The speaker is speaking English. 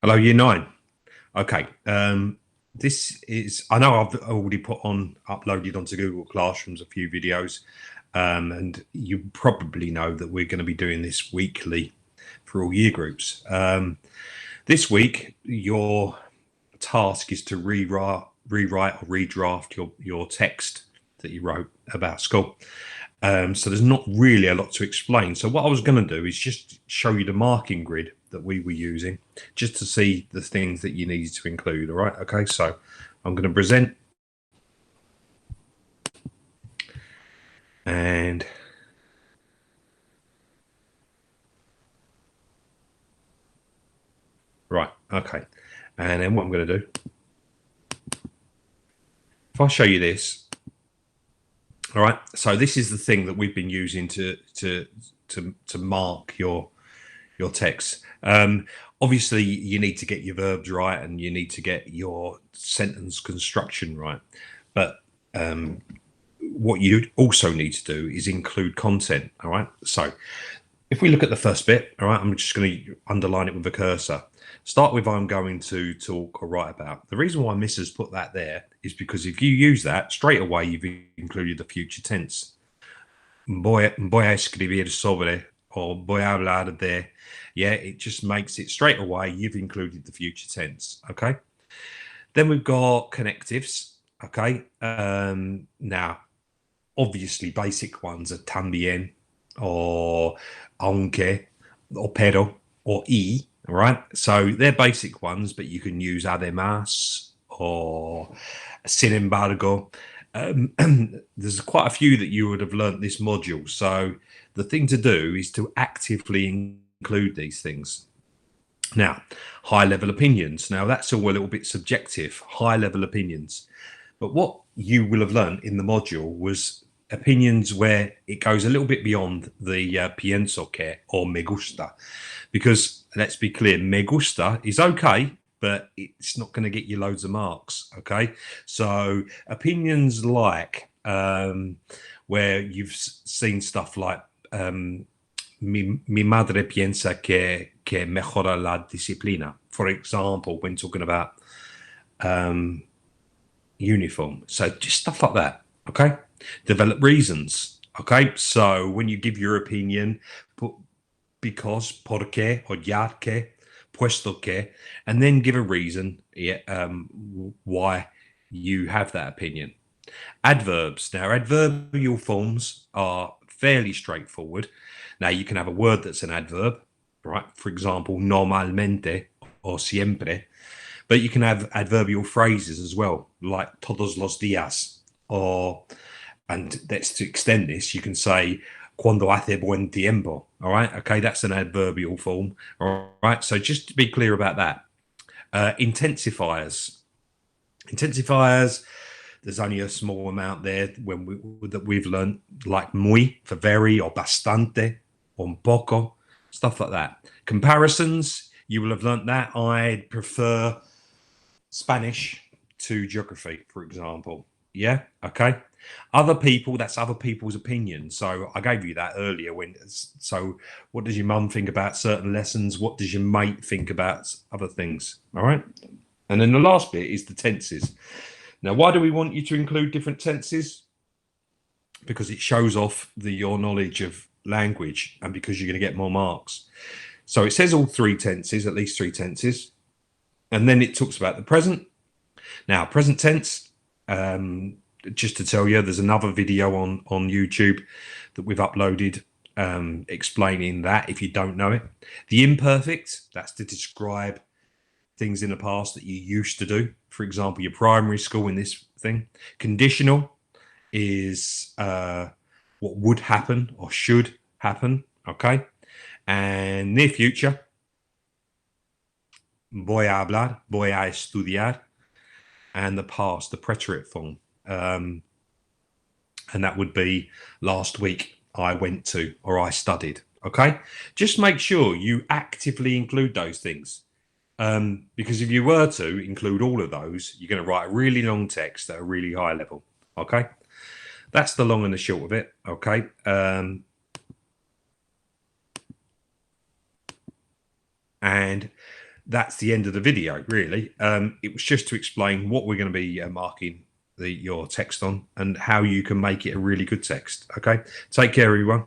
Hello, Year 9. Okay. This is, I know I've already uploaded onto Google Classrooms a few videos, and you probably know that we're going to be doing this weekly for all year groups. This week, your task is to rewrite or redraft your text that you wrote about school. So there's not really a lot to explain. So what I was going to do is just show you the marking grid that we were using, just to see the things that you needed to include. All right. Okay. So I'm going to present, and right. Okay. And then what I'm going to do, if I show you this, all right. So this is the thing that we've been using to mark your text. Obviously, you need to get your verbs right and you need to get your sentence construction right. But what you also need to do is include content. All right. So if we look at the first bit, all right, I'm just going to underline it with a cursor. Start with I'm going to talk or write about. The reason why Miss has put that there is because if you use that straight away, you've included the future tense. Voy a escribir sobre or voy a hablar de. Yeah, it just makes it straight away. You've included the future tense. Okay. Then we've got connectives. Okay. Now, obviously, basic ones are también or aunque or pero or y. All right. So they're basic ones, but you can use además or sin embargo. There's quite a few that you would have learnt this module. So the thing to do is to actively include these things. Now, high level opinions. Now, that's all a little bit subjective, high level opinions. But what you will have learned in the module was opinions where it goes a little bit beyond the pienso que or me gusta. Because let's be clear, me gusta is okay, but it's not going to get you loads of marks. Okay. So opinions like where you've seen stuff like mi madre piensa que mejora la disciplina, for example, when talking about uniform. So just stuff like that. Okay. Develop reasons. Okay. So when you give your opinion, put because, porque, or ya que, puesto que, and then give a reason why you have that opinion. Adverbs. Now, adverbial forms are fairly straightforward. Now, you can have a word that's an adverb, right? For example, normalmente or siempre. But you can have adverbial phrases as well, like todos los días, or, and that's to extend this, you can say cuando hace buen tiempo. All right. Okay. That's an adverbial form. All right. So just to be clear about that. Intensifiers. Intensifiers, there's only a small amount there that we've learned, like muy for very, or bastante, or un poco, stuff like that. Comparisons, you will have learned that. I'd prefer Spanish to geography, for example. Yeah. Okay. Other people, that's other people's opinions. So I gave you that earlier. So what does your mum think about certain lessons? What does your mate think about other things? All right. And then the last bit is the tenses. Now, why do we want you to include different tenses? Because it shows off your knowledge of language and because you're going to get more marks. So it says all three tenses, at least three tenses. And then it talks about the present. Now, present tense, just to tell you, there's another video on YouTube that we've uploaded explaining that if you don't know it. The imperfect, that's to describe things in the past that you used to do. For example, your primary school in this thing. Conditional is what would happen or should happen. Okay. And near future, voy a hablar, voy a estudiar. And the past, the preterite form. And that would be last week I went to or I studied. Okay. Just make sure you actively include those things. Because if you were to include all of those, you're going to write a really long text at a really high level. Okay. That's the long and the short of it. Okay. And that's the end of the video, really. It was just to explain what we're going to be marking your text on and how you can make it a really good text. Okay, take care, everyone.